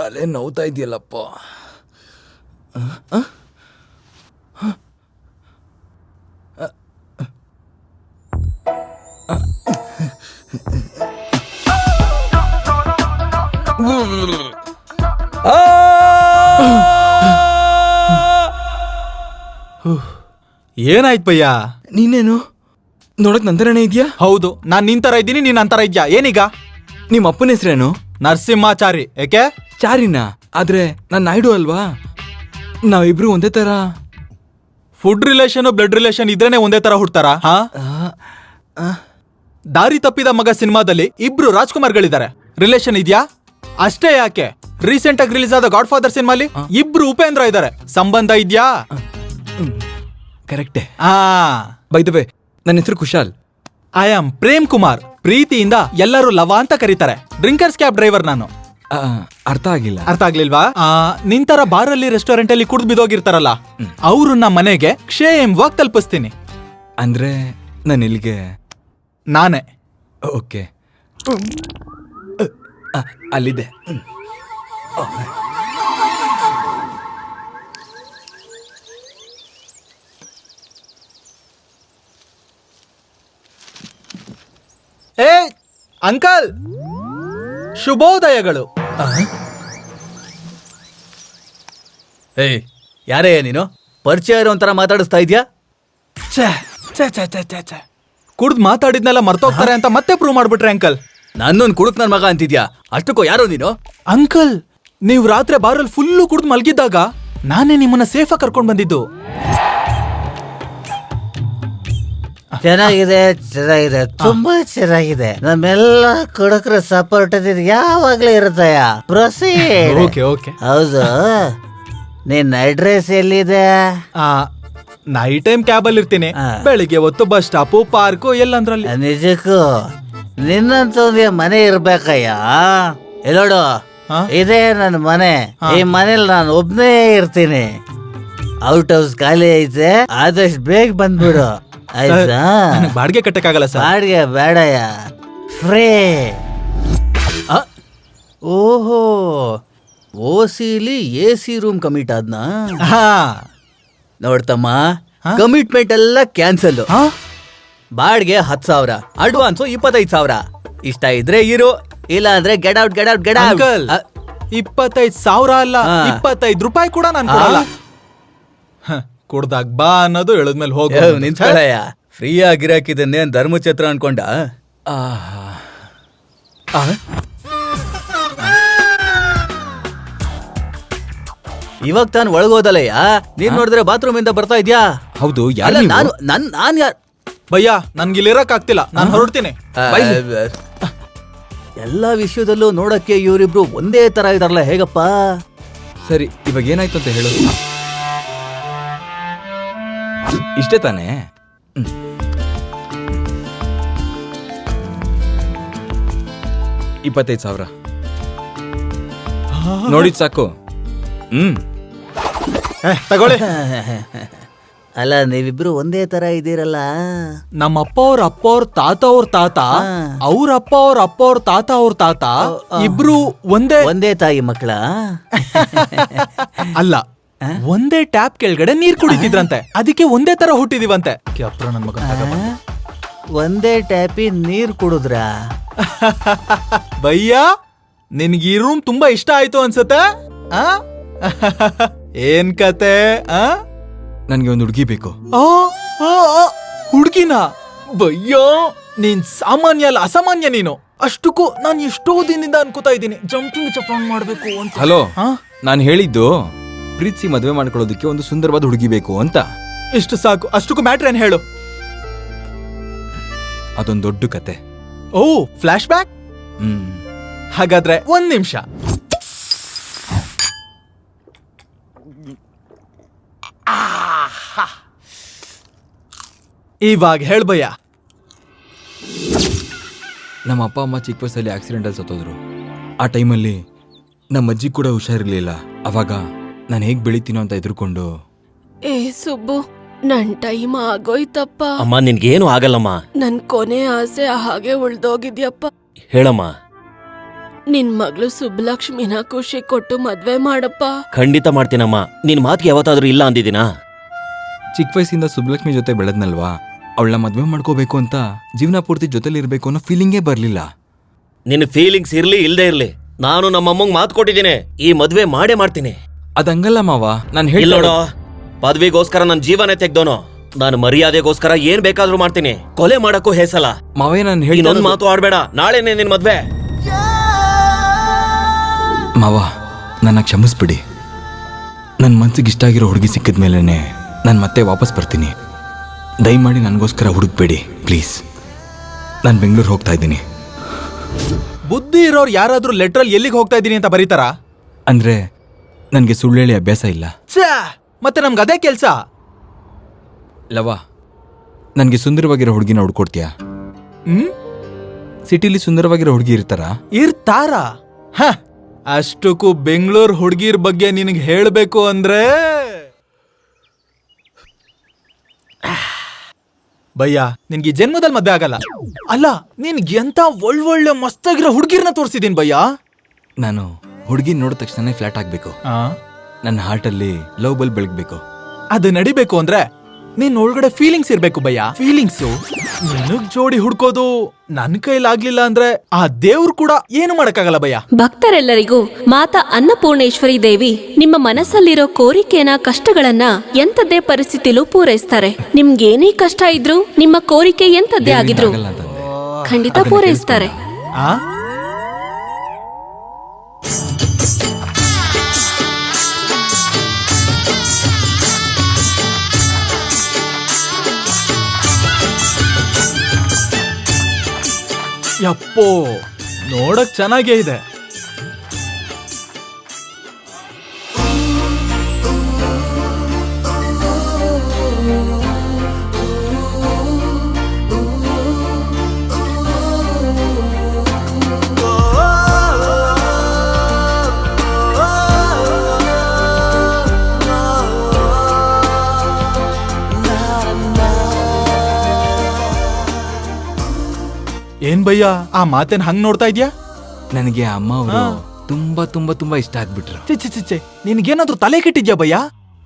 ತಲೆ ನೋವ್ತಾ ಇದೆಯಲ್ಲಪ್ಪ. ಏನಾಯ್ತು ಭಯ್ಯ? ನೀನೇನು ನೋಡಕ್ ನಂತರನೇ ಇದೆಯಾ? ಹೌದು, ನಾನ್ ನಿನ್ ತರ ಇದ್ದೀನಿ, ನೀನ್ ನಂತರ ಇದ್ಯಾ. ಏನೀಗ? ನಿಮ್ಮ ಅಪ್ಪನ ಹೆಸರೇನು? ನರಸಿಂಹಾಚಾರಿ. ಏಕೆ? ಚಾರಿನಾ? ಆದ್ರೆ ನಾನ್ ನಾಯ್ಡು ಅಲ್ವಾ? ನಾವಿಬ್ರು ಒಂದೇ ತರ. ಫುಡ್ ರಿಲೇಷನ್ ಬ್ಲಡ್ ರಿಲೇಷನ್ ಇದ್ರೇನೆ ಒಂದೇ ತರ ಹುಡ್ತಾರ? ದಾರಿ ತಪ್ಪಿದ ಮಗ ಸಿನಿಮಾದಲ್ಲಿ ಇಬ್ರು ರಾಜ್ಕುಮಾರ್ಗಳಿದ್ದಾರೆ, ರಿಲೇಷನ್ ಇದ್ಯಾ? ಅಷ್ಟೇ ಯಾಕೆ, ರೀಸೆಂಟ್ ಆಗಿ ರಿಲೀಸ್ ಆದ ಗಾಡ್ ಫಾದರ್ ಸಿನಿಮಾಲಿ ಇಬ್ರು ಉಪೇಂದ್ರ ಇದ್ದಾರೆ, ಸಂಬಂಧ ಇದ್ಯಾ? ಕರೆಕ್ಟೇ. ಬೈ ದ ವೇ, ನನ್ನ ಹೆಸರು ಕುಶಾಲ್. I am Prem Kumar. ಪ್ರೀತಿಯಿಂದ ಎಲ್ಲರೂ ಲವ ಅಂತ ಕರೀತಾರೆ. ಡ್ರಿಂಕರ್ಸ್ ಕ್ಯಾಬ್ ಡ್ರೈವರ್ ನಾನು. ಅರ್ಥ ಆಗಿಲ್ಲ. ಅರ್ಥ ಆಗ್ಲಿಲ್ವಾ? ನಿಂತರ ಬಾರಲ್ಲಿ ರೆಸ್ಟೋರೆಂಟ್ ಅಲ್ಲಿ ಕುಡ್ದು ಬಿದ್ದೋಗಿರ್ತಾರಲ್ಲ, ಅವ್ರನ್ನ ಮನೆಗೆ ಕ್ಷೇಮವಾಗಿ ತಲುಪಿಸ್ತೀನಿ. ಅಂದ್ರೆ ನಾನು ಇಲ್ಲಿಗೆ ನಾನೇ. ಓಕೆ, ಅಲ್ಲಿದೆ. ಏ ಅಂಕಲ್, ಶುಭೋದಯಗಳು. ಏಯ್, ಯಾರೇ ನೀನು? ಪರಿಚಯ ಇರೋ ಒಂಥರ ಮಾತಾಡಿಸ್ತಾ ಇದ್ಯಾ? ಕುಡ್ದು ಮಾತಾಡಿದ್ನೆಲ್ಲ ಮರ್ತೋಗ್ತಾರೆ ಅಂತ ಮತ್ತೆ ಪ್ರೂವ್ ಮಾಡ್ಬಿಟ್ರೆ ಅಂಕಲ್. ನನ್ನೊಂದು ಕುಡುಕ್ ನನ್ ಮಗ ಅಂತಿದ್ಯಾ? ಅಷ್ಟಕ್ಕೋ ಯಾರೋ ನೀನು? ಅಂಕಲ್, ನೀವು ರಾತ್ರಿ ಬಾರಲ್ಲಿ ಫುಲ್ಲು ಕುಡ್ದು ಮಲ್ಗಿದ್ದಾಗ ನಾನೇ ನಿಮ್ಮನ್ನ ಸೇಫಾಗಿ ಕರ್ಕೊಂಡ್ ಬಂದಿದ್ದು. ಚೆನ್ನಾಗಿದೆ, ಚೆನ್ನಾಗಿದೆ, ತುಂಬಾ ಚೆನ್ನಾಗಿದೆ. ನಮ್ಮೆಲ್ಲ ಕುಡುಕರ ಸಪೋರ್ಟ್ ಯಾವಾಗ್ಲೂ ಇರುತ್ತಯ್ಯ. ಪ್ರೊಸೀಡ್. Okay okay. ಹೌದು, ನಿನ್ನ ಅಡ್ರೆಸ್ ಎಲ್ಲಿದೆ? ನೈಟ್ ಟೈಮ್ ಕ್ಯಾಬ್ ಅಲ್ಲಿ ಇರ್ತೀನಿ, ಬೆಳಿಗ್ಗೆ ಹೊತ್ತು ಬಸ್ ಸ್ಟಾಪು ಪಾರ್ಕು ಎಲ್ಲಂದ್ರಲ್ಲಿ. ನಿಜಕ್ಕೂ ನಿನ್ನಂತ ಮನೆ ಇರ್ಬೇಕಯ್ಯ. ಎಲ್ಲೋಡು, ಇದೇ ನನ್ನ ಮನೆ. ಈ ಮನೇಲಿ ನಾನು ಒಬ್ನೇ ಇರ್ತೀನಿ. ಔಟ್ ಹೌಸ್ ಖಾಲಿ ಐತೆ, ಆದಷ್ಟು ಬೇಗ ಬಂದ್ಬಿಡು, ಆಯ್ತಾ? ಬಾಡಿಗೆ ಕಟ್ಟಕ್ಕಾಗಲ್ಲ ಸರ್. ಬಾಡಿಗೆ ಬೇಡಯ್ಯ, ಫ್ರೀ. ಓಹೋ, ಓಸಿಲಿ AC ರೂಮ್ ಕಮಿಟ್ ಆದ್ನಾ? ನೋಡ್ತಮ್ಮ, ಕಮಿಟ್ಮೆಂಟ್ ಎಲ್ಲ ಕ್ಯಾನ್ಸಲ್. ಬಾಡ್ಗೆ 10,000, ಅಡ್ವಾನ್ಸು 25,000. ಇಷ್ಟ ಇದ್ರೆ ಇರು, ಇಲ್ಲ ಅಂದ್ರೆ get out get out get out. 25,000 ಅಲ್ಲ, 25 ರೂಪಾಯಿ ಕೂಡ ನಾನು ಕೊಡಲ್ಲ. ಕುಡ್ದಾಗ ಬಾ ಅನ್ನೋದು ಹೇಳಿದ್ಮೇಲೆ ಹೋಗ ನಿಂತ್ಕೊಳ್ಳಯ್ಯ. ಫ್ರೀ ಆಗಿರಾಕಿದನ್ನೇ ಧರ್ಮಛತ್ರ ಅನ್ಕೊಂಡ? ಇವಾಗ ತಾನು ಒಳಗೋದಲ್ಲಯ್ಯ, ನೀನ್ ನೋಡಿದ್ರೆ ಬಾತ್ರೂಮ್ ಇಂದ ಬರ್ತಾ ಇದ್ಯಾ? ಹೌದು, ನಾನ್ ಯಾರ್ ಭಯ್ಯ? ನನ್ಗೆ ಇಲ್ಲಿ ಇರಕ್ ಆಗ್ತಿಲ್ಲ, ನಾನು ಹೊರಡ್ತೀನಿ. ಎಲ್ಲಾ ವಿಷಯದಲ್ಲೂ ನೋಡಕ್ಕೆ ಇವರಿಬ್ರು ಒಂದೇ ತರ ಇದಾರಲ್ಲ, ಹೇಗಪ್ಪ? ಸರಿ, ಇವಾಗ ಏನಾಯ್ತು ಅಂತ ಹೇಳು. ಇಷ್ಟೇ ತಾನೇ? $25,000 ನೋಡಿದ್ ಸಾಕು. ತಗೊಳ್ಳಿ. ಅಲ್ಲ, ನೀವಿಬ್ರು ಒಂದೇ ತರ ಇದೀರಲ್ಲ. ನಮ್ಮ ಅಪ್ಪ ಅವ್ರ ಅಪ್ಪ ಅವ್ರ ತಾತ ಅವ್ರ ತಾತ, ಅವ್ರ ಅಪ್ಪ ಅವ್ರ ಅಪ್ಪ ಅವ್ರ ತಾತ ಅವ್ರ ತಾತ ಇಬ್ರು ಒಂದೇ ತಾಯಿ ಮಕ್ಕಳ? ಅಲ್ಲ, ಒಂದೇ ಟ್ಯಾಪ್ ಕೆಳಗಡೆ ನೀರ್ ಕುಡಿತಿದ್ರಂತೆ, ಅದಕ್ಕೆ ಒಂದೇ ತರ ಹುಟ್ಟಿದೀವಂತೆ. ನನ್ ಮಗ ಒಂದೇ ಟ್ಯಾಪಿ ನೀರ್ ಕುಡುದ್ರ? ಭಯ್ಯ, ನಿನ್ಗೆ ಈ ರೂಮ್ ತುಂಬಾ ಇಷ್ಟ ಆಯ್ತು ಅನ್ಸತ್ತೆ. ಏನ್ ಕತೆ? ನನ್ಗೆ ಒಂದು ಹುಡುಗಿ ಬೇಕು. ಹುಡುಗಿನ? ಭಯ್ಯ, ನೀನ್ ಸಾಮಾನ್ಯ ಅಲ್ಲ, ಅಸಾಮಾನ್ಯ ನೀನು. ಅಷ್ಟಕ್ಕೂ ನಾನು ಎಷ್ಟೋ ದಿನದಿಂದ ಅನ್ಕೋತಾ ಇದ್ದೀನಿ ಜಂಪಿಂಗ್ ಚಪಾಂಗ್ ಮಾಡ್ಬೇಕು ಅಂತ. ಹಲೋ, ನಾನು ಹೇಳಿದ್ದು ಪ್ರೀತಿಸಿ ಮದುವೆ ಮಾಡ್ಕೊಳ್ಳೋದಕ್ಕೆ ಒಂದು ಸುಂದರವಾದ ಹುಡುಗಿ ಬೇಕು ಅಂತ. ಇಷ್ಟು ಸಾಕು. ಅಷ್ಟಕ್ಕೂ ಮ್ಯಾಟ್ರ್ ಏನ್ ಹೇಳು? ಅದೊಂದು ದೊಡ್ಡ ಕತೆ. ಓ, ಫ್ಲಾಶ್ ಬ್ಯಾಕ್? ಹಾಗಾದ್ರೆ ಒಂದ್ ನಿಮಿಷ. ಇವಾಗ ಹೇಳ್ಬಯ್ಯ. ನಮ್ಮ ಅಪ್ಪ ಅಮ್ಮ ಚಿಕ್ಕ ವಯಸ್ಸಲ್ಲಿ ಆಕ್ಸಿಡೆಂಟಲ್ಲಿ ಸತ್ತೋದ್ರು. ಆ ಟೈಮಲ್ಲಿ ನಮ್ಮ ಅಜ್ಜಿ ಕೂಡ ಹುಷಾರಿರ್ಲಿಲ್ಲ. ಅವಾಗ ನಾನು ಹೇಗ್ ಬೆಳಿತೀನೋ ಅಂತ ಎದುರ್ಕೊಂಡು. ಏ ಸುಬ್ಬು, ನನ್ ಟೈಮ್ ಆಗೋಯ್ತಪ್ಪ. ಅಮ್ಮ, ನಿನ್ಗೇನು ಆಗಲ್ಲಮ್ಮ. ನನ್ ಕೊನೆ ಆಸೆ ಹಾಗೆ ಉಳ್ದೋಗಿದ್ಯಪ್ಪ. ಹೇಳಮ್ಮ. ನಿನ್ ಮಗಳು ಸುಬ್ಬಲಕ್ಷ್ಮಿನ ಖುಷಿ ಕೊಟ್ಟು ಮದ್ವೆ ಮಾಡಪ್ಪ. ಖಂಡಿತ ಮಾಡ್ತೀನಮ್ಮ. ನಿನ್ ಮಾತಿಗೆ ಯಾವತ್ತಾದ್ರೂ ಇಲ್ಲ ಅಂದಿದ್ದೀನಾ? ಚಿಕ್ಕ ವಯಸ್ಸಿಂದ ಸುಬ್ಬಲಕ್ಷ್ಮಿ ಜೊತೆ ಬೆಳೆದ್ನಲ್ವಾ, ಅವಳನ್ನ ಮದ್ವೆ ಮಾಡ್ಕೋಬೇಕು ಅಂತ ಜೀವನ ಪೂರ್ತಿ ಜೊತೆಲಿ ಇರ್ಬೇಕು ಅನ್ನೋ ಫೀಲಿಂಗೇ ಬರ್ಲಿಲ್ಲ. ನಿನ್ ಫೀಲಿಂಗ್ಸ್ ಇರ್ಲಿ ಇಲ್ದೇ ಇರ್ಲಿ, ನಾನು ನಮ್ಮಮ್ಮಂಗ್ ಮಾತು ಕೊಟ್ಟಿದ್ದೀನಿ, ಈ ಮದ್ವೆ ಮಾಡೇ ಮಾಡ್ತೀನಿ. ಅದಂಗಲ್ಲ ಮಾವ, ನಾನು ಇಲ್ಲ ನೋಡೋ, ಪದವಿಗೋಸ್ಕರ ನನ್ ಜೀವನ ತೆಗ್ದೋನು. ನಾನು ಮರ್ಯಾದೆಗೋಸ್ಕರ ಏನ್ ಬೇಕಾದ್ರೂ ಮಾಡ್ತೀನಿ. ಕೊಲೆ ಮಾಡಕ್ಕೂ ಹೇಸಲ್ಲ. ಮಾವೇ ನಾನು ಇನ್ನೊಂದ್ ಮಾತು ಆಡ್ಬೇಡ. ನಾಳೆನೇ ನಿನ್ ಮದ್ವೆ. ಮಾವ, ನನ್ನ ಕ್ಷಮಿಸ್ಬಿಡಿ. ನನ್ನ ಮನ್ಸಿಗೆ ಇಷ್ಟ ಆಗಿರೋ ಹುಡುಗಿ ಸಿಕ್ಕಿದ್ಮೇಲೆ ನಾನು ಮತ್ತೆ ವಾಪಸ್ ಬರ್ತೀನಿ. ದಯಮಾಡಿ ನನಗೋಸ್ಕರ ಹುಡುಕ್ಬೇಡಿ ಪ್ಲೀಸ್. ನಾನು ಬೆಂಗಳೂರು ಹೋಗ್ತಾ ಇದ್ದೀನಿ. ಬುದ್ಧಿ ಇರೋರು ಯಾರಾದ್ರೂ ಲೆಟ್ರಲ್ಲಿ ಎಲ್ಲಿಗೆ ಹೋಗ್ತಾ ಇದ್ದೀನಿ ಅಂತ ಬರೀತಾರ? ಅಂದ್ರೆ ನನಗೆ ಸುಳ್ಳು ಹೇಳಿ ಅಭ್ಯಾಸ ಇಲ್ಲ. ಮತ್ತೆ ನಮ್ಗೆ ಅದೇ ಕೆಲ್ಸ. ಲವ, ನನಗೆ ಸುಂದರವಾಗಿರೋ ಹುಡುಗಿನ ಹುಡ್ಕೊಡ್ತೀಯಾ? ಸಿಟಿಲಿ ಸುಂದರವಾಗಿರೋ ಹುಡುಗಿ ಇರ್ತಾರ? ಅಷ್ಟಕ್ಕೂ ಬೆಂಗಳೂರು ಹುಡುಗಿರ್ ಬಗ್ಗೆ ನಿನಗೆ ಹೇಳಬೇಕು ಅಂದ್ರೆ ಭಯ್ಯ, ನಿನ್ಗೆ ಜನ್ಮದಲ್ಲಿ ಮದ್ವೆ ಆಗಲ್ಲ. ಅಲ್ಲ, ನಿನ್ಗೆ ಎಂತ ಒಳ್ಳೊಳ್ಳೆ ಮಸ್ತಾಗಿರೋ ಹುಡುಗಿರ್ನ ತೋರಿಸಿದೀನಿ ಭಯ್ಯ. ನಾನು ಹುಡುಗಿ ನೋಡಿದ ತಕ್ಷಣ ಫ್ಲಾಟ್ ಆಗ್ಬೇಕು. ನನ್ನ ಹಾರ್ಟಲ್ಲಿ ಲವ್ ಬಲ್ ಬೆಳಗ್ಬೇಕು. ಅದು ನಡಿಬೇಕು ಅಂದ್ರೆ ನಿನ್ ಒಳಗಡೆ ಫೀಲಿಂಗ್ಸ್ ಇರ್ಬೇಕು ಭಯ್ಯ. ಫೀಲಿಂಗ್ಸು ನಿನಗ್ ಜೋಡಿ ಹುಡ್ಕೋದು ನನ್ ಕೈಲಾಗ್ಲಿಲ್ಲ ಅಂದ್ರೆ ಆ ದೇವ್ರು ಕೂಡ ಏನು ಮಾಡಕ್ಕಾಗಲ್ಲ ಭಯ್ಯ. ಭಕ್ತರೆಲ್ಲರಿಗೂ ಮಾತಾ ಅನ್ನಪೂರ್ಣೇಶ್ವರಿ ದೇವಿ ನಿಮ್ಮ ಮನಸ್ಸಲ್ಲಿರೋ ಕೋರಿಕೆನ, ಕಷ್ಟಗಳನ್ನ ಎಂತದ್ದೇ ಪರಿಸ್ಥಿತಿಲೂ ಪೂರೈಸ್ತಾರೆ. ನಿಮ್ಗೇನೇ ಕಷ್ಟ ಇದ್ರು, ನಿಮ್ಮ ಕೋರಿಕೆ ಎಂತದ್ದೇ ಆಗಿದ್ರು ಆಗಲ್ಲ ಅಂತಂದೆ. ಖಂಡಿತ ಪೂರೈಸ್ತಾರೆ. ಆ ಯಪ್ಪೋ, ನೋಡಕ್ ಚೆನ್ನಾಗೇ ಇದೆ. ಏನ್ ಭಯ್ಯ, ಆ ಮಾತೇನ್ ಹಂಗ್ ನೋಡ್ತಾ ಇದ್ಯಾ? ನನಗೆ ಅಮ್ಮ ಅವರು ತುಂಬಾ ತುಂಬಾ ತುಂಬಾ ಇಷ್ಟ ಆಗ್ಬಿಟ್ರು. ಚಿಚ್ಚೆ, ನಿನ್ಗೇನಾದ್ರೂ ತಲೆ ಕೆಟ್ಟಿದ್ಯಾ ಭಯ್ಯ?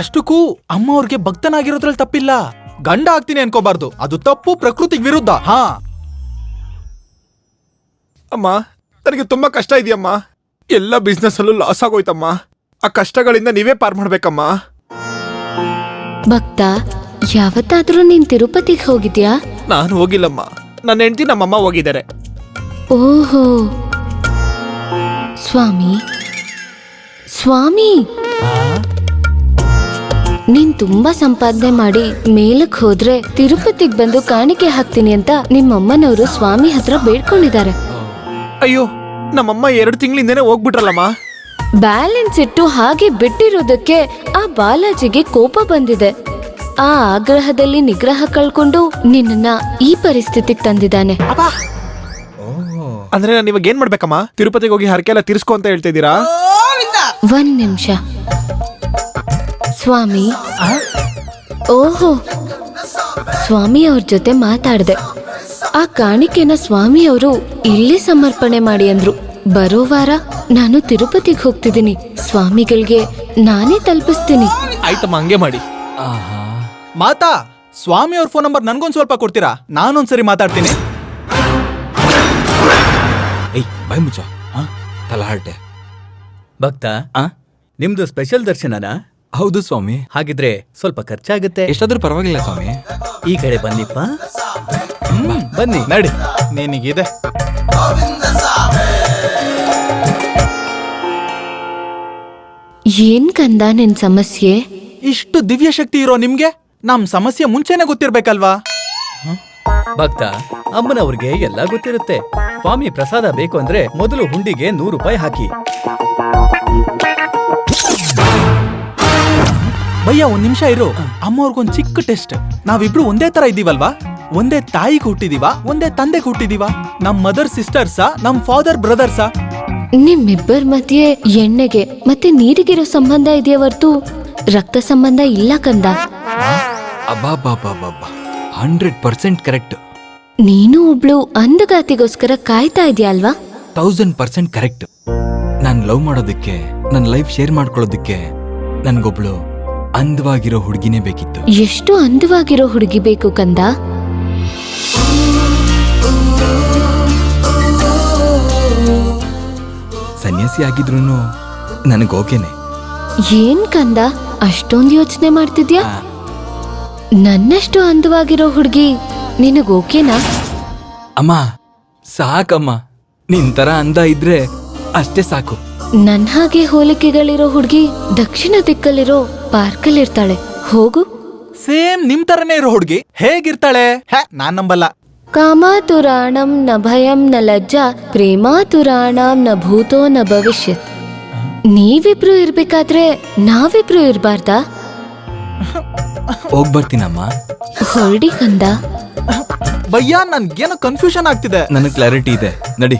ಅಷ್ಟಕ್ಕೂ ಅಮ್ಮ ಅವ್ರಿಗೆ ಭಕ್ತನಾಗಿರೋದ್ರಲ್ಲಿ ತಪ್ಪಿಲ್ಲ. ಗಂಡ ಆಗ್ತೀನಿ ಅನ್ಕೋಬಾರ್ದು, ಅದು ತಪ್ಪು, ಪ್ರಕೃತಿಗೆ ವಿರುದ್ಧ. ಅಮ್ಮ, ನನಗೆ ತುಂಬಾ ಕಷ್ಟ ಇದೆಯಮ್ಮ. ಎಲ್ಲ ಬಿಸ್ನೆಸ್ ಅಲ್ಲೂ ಲಾಸ್ ಆಗೋಯ್ತಮ್ಮ. ಆ ಕಷ್ಟಗಳಿಂದ ನೀವೇ ಪಾರ್ ಮಾಡ್ಬೇಕಮ್ಮ. ಭಕ್ತ, ಯಾವತ್ತಾದ್ರೂ ನೀನ್ ತಿರುಪತಿಗೆ ಹೋಗಿದ್ಯಾ? ನಾನು ಹೋಗಿಲ್ಲಮ್ಮ. ನನ್ನ ಹೆಂಡತಿ ನಮ್ಮಮ್ಮ ಹೋಗಿದ್ದಾರೆ. ಓಹೋ, ಸ್ವಾಮಿ ಸ್ವಾಮಿ, ನೀನ್ ತುಂಬಾ ಸಂಪಾದನೆ ಮಾಡಿ ಮೇಲಕ್ ಹೋದ್ರೆ ತಿರುಪತಿಗೆ ಬಂದು ಕಾಣಿಕೆ ಹಾಕ್ತೀನಿ ಅಂತ ನಿಮ್ಮಮ್ಮನವರು ಸ್ವಾಮಿ ಹತ್ರ ಬೇಡ್ಕೊಂಡಿದ್ದಾರೆ. ಅಯ್ಯೋ, ನಮ್ಮಮ್ಮ 2 ತಿಂಗಳಿಂದನೇ ಹೋಗ್ಬಿಟ್ರಲ್ಲಮ್ಮ. ಬ್ಯಾಲೆನ್ಸ್ ಇಟ್ಟು ಹಾಗೆ ಬಿಟ್ಟಿರೋದಕ್ಕೆ ಆ ಬಾಲಾಜಿಗೆ ಕೋಪ ಬಂದಿದೆ. ಆ ಆಗ್ರಹದಲ್ಲಿ ನಿಗ್ರಹ ಕಳ್ಕೊಂಡು ನಿನ್ನ ಈ ಪರಿಸ್ಥಿತಿಗೆ ತಂದಿದ್ದಾನೆ. ಅಂದ್ರೆ ನಾನು ಇವಾಗ ಏನ್ ಮಾಡ್ಬೇಕಮ್ಮ? ತಿರುಪತಿಗೆ ಹೋಗಿ ಹರಕೆ ಎಲ್ಲ ತೀರ್ಸ್ಕೊ ಅಂತ ಹೇಳ್ತಾ ಇದ್ದೀರಾ? ಒಂದ್ ನಿಮಿಷ ಸ್ವಾಮಿ. ಓಹೋ, ಸ್ವಾಮಿ ಅವ್ರ ಜೊತೆ ಮಾತಾಡ್ದೆ. ಆ ಕಾಣಿಕೆನ ಸ್ವಾಮಿ ಅವರು ಇಲ್ಲಿ ಸಮರ್ಪಣೆ ಮಾಡಿ ಅಂದ್ರು. ಬರೋ ವಾರ ನಾನು ತಿರುಪತಿಗೆ ಹೋಗ್ತಿದ್ದೀನಿ. ಸ್ವಾಮಿಗಳಿಗೆ ನಾನೇ ತಲುಪಿಸ್ತೀನಿ. ಆಯ್ತಮ್ಮ, ಹಂಗೆ ಮಾಡಿ. ಮಾತಾ, ಸ್ವಾಮಿ ಅವ್ರ ಫೋನ್ ನಂಬರ್ ನನ್ಗೊಂದ್ ಸ್ವಲ್ಪ ಕೊಡ್ತೀರಾ? ನಾನೊಂದ್ಸರಿ ಮಾತಾಡ್ತೀನಿ. ಏಯ್, ಬಾಯ್ ಮುಚ್ಚ. ತಲಹರಟೆ. ಭಕ್ತ, ನಿಮ್ದು ಸ್ಪೆಷಲ್ ದರ್ಶನನಾ? ಹೌದು ಸ್ವಾಮಿ. ಹಾಗಿದ್ರೆ ಸ್ವಲ್ಪ ಖರ್ಚಾಗುತ್ತೆ. ಎಷ್ಟಾದ್ರೂ ಪರವಾಗಿಲ್ಲ ಸ್ವಾಮಿ. ಈ ಕಡೆ ಬನ್ನಿಪ್ಪ. ಬನ್ನಿ. ನಡಿ, ನಿನಗಿದೆ. ಏನ್ ಕಂದ ನಿನ್ ಸಮಸ್ಯೆ? ಇಷ್ಟು ದಿವ್ಯ ಶಕ್ತಿ ಇರೋ ನಿಮ್ಗೆ ನಮ್ ಸಮಸ್ಯೆ ಮುಂಚೆನೆ ಗೊತ್ತಿರ್ಬೇಕಲ್ವಾ? ಭಕ್ತ, ಅಮ್ಮನವ್ರಿಗೆ ಎಲ್ಲ ಗೊತ್ತಿರುತ್ತೆ. ಸ್ವಾಮಿ ಪ್ರಸಾದ ಬೇಕು ಅಂದ್ರೆ ಮೊದಲು ಹುಂಡಿಗೆ 100 ರೂಪಾಯಿ ಹಾಕಿ. ಭಯ್ಯ, ಒಂದ್ ನಿಮಿಷ ಇರು. ಅಮ್ಮವ್ರಿಗೊಂದ್ ಚಿಕ್ಕ ಟೆಸ್ಟ್. ನಾವಿಬ್ರು ಒಂದೇ ತರ ಇದ್ದೀವಲ್ವಾ? ಒಂದೇ ತಾಯಿಗೆ ಹುಟ್ಟಿದೀವ, ಒಂದೇ ತಂದೆಗೆ ಹುಟ್ಟಿದೀವ. ನಮ್ ಮದರ್ ಸಿಸ್ಟರ್ಸಾ, ನಮ್ ಫಾದರ್ ಬ್ರದರ್ಸಾ? ನಿಮ್ಮಿಬ್ಬರ ಮಧ್ಯೆ ಎಣ್ಣೆಗೆ ಮತ್ತೆ ನೀರಿಗಿರೋ ಸಂಬಂಧ ಇದೆಯಾ ಹೊರ್ತು ರಕ್ತ ಸಂಬಂಧ ಇಲ್ಲ ಕಂದ. ಅಬ್ಬಾ, 100% ಕರೆಕ್ಟ್. ನೀನು ಒಬ್ಳು ಅಂದಗಾತಿಗೋಸ್ಕರ ಕಾಯ್ತಾ ಇದೆಯಾ ಅಲ್ವಾ? 1000% ಕರೆಕ್ಟ್. ನಾನು ಲವ್ ಮಾಡೋದಕ್ಕೆ, ನನ್ನ ಲೈಫ್ ಶೇರ್ ಮಾಡ್ಕೊಳ್ಳೋದಕ್ಕೆ ನನ್ಗೊಬ್ಳು ಅಂದವಾಗಿರೋ ಹುಡುಗಿನೇ ಬೇಕಿತ್ತು. ಎಷ್ಟು ಅಂದವಾಗಿರೋ ಹುಡುಗಿ ಬೇಕು ಕಂದ? ಸನ್ಯಾಸಿ ಆಗಿದ್ರು ನನಗೋಕೆನೆ. ಏನ್ ಕಂದ ಅಷ್ಟೊಂದು ಯೋಚನೆ ಮಾಡ್ತಿದ್ಯಾ? ನನ್ನಷ್ಟು ಅಂದವಾಗಿರೋ ಹುಡುಗಿ ನಿನಗ್ ಓಕೆನಾ? ಅಮ್ಮ ಸಾಕಮ್ಮ, ನಿನ್ ತರ ಅಂದ ಇದ್ರೆ ಅಷ್ಟೇ ಸಾಕು. ನನ್ ಹಾಗೆ ಹೋಲಿಕೆಗಳಿರೋ ಹುಡುಗಿ ದಕ್ಷಿಣ ದಿಕ್ಕಲ್ಲಿರೋ ಪಾರ್ಕಲ್ಲಿರ್ತಾಳೆ. ಹೋಗು. ಸೇಮ್ ನಿಮ್ ತರನೇ ಇರೋ ಹುಡುಗಿ ಹೇಗಿರ್ತಾಳೆ? ನಾನ್ ನಂಬಲ್ಲ. ಕಾಮಾತುರಾಣಂ ನ ಭಯಂ ನ ಲಜ್ಜಾ ಪ್ರೇಮಾತುರಾಣಂ ನ ಭೂತೋ ನ ಭವಿಷ್ಯತ್. ನೀವಿಬ್ರು ಇರ್ಬೇಕಾದ್ರೆ ನಾವಿಬ್ರು ಇರ್ಬಾರ್ದಾ? ಹೋಗ್ಬರ್ತೀನಮ್ಮ. ಹೊರಡಿ ಕಂದ. ಭಯ್ಯ ನನ್ಗೇನೋ ಕನ್ಫ್ಯೂಷನ್ ಆಗ್ತಿದೆ. ನನಗೆ ಕ್ಲಾರಿಟಿ ಇದೆ, ನಡಿ.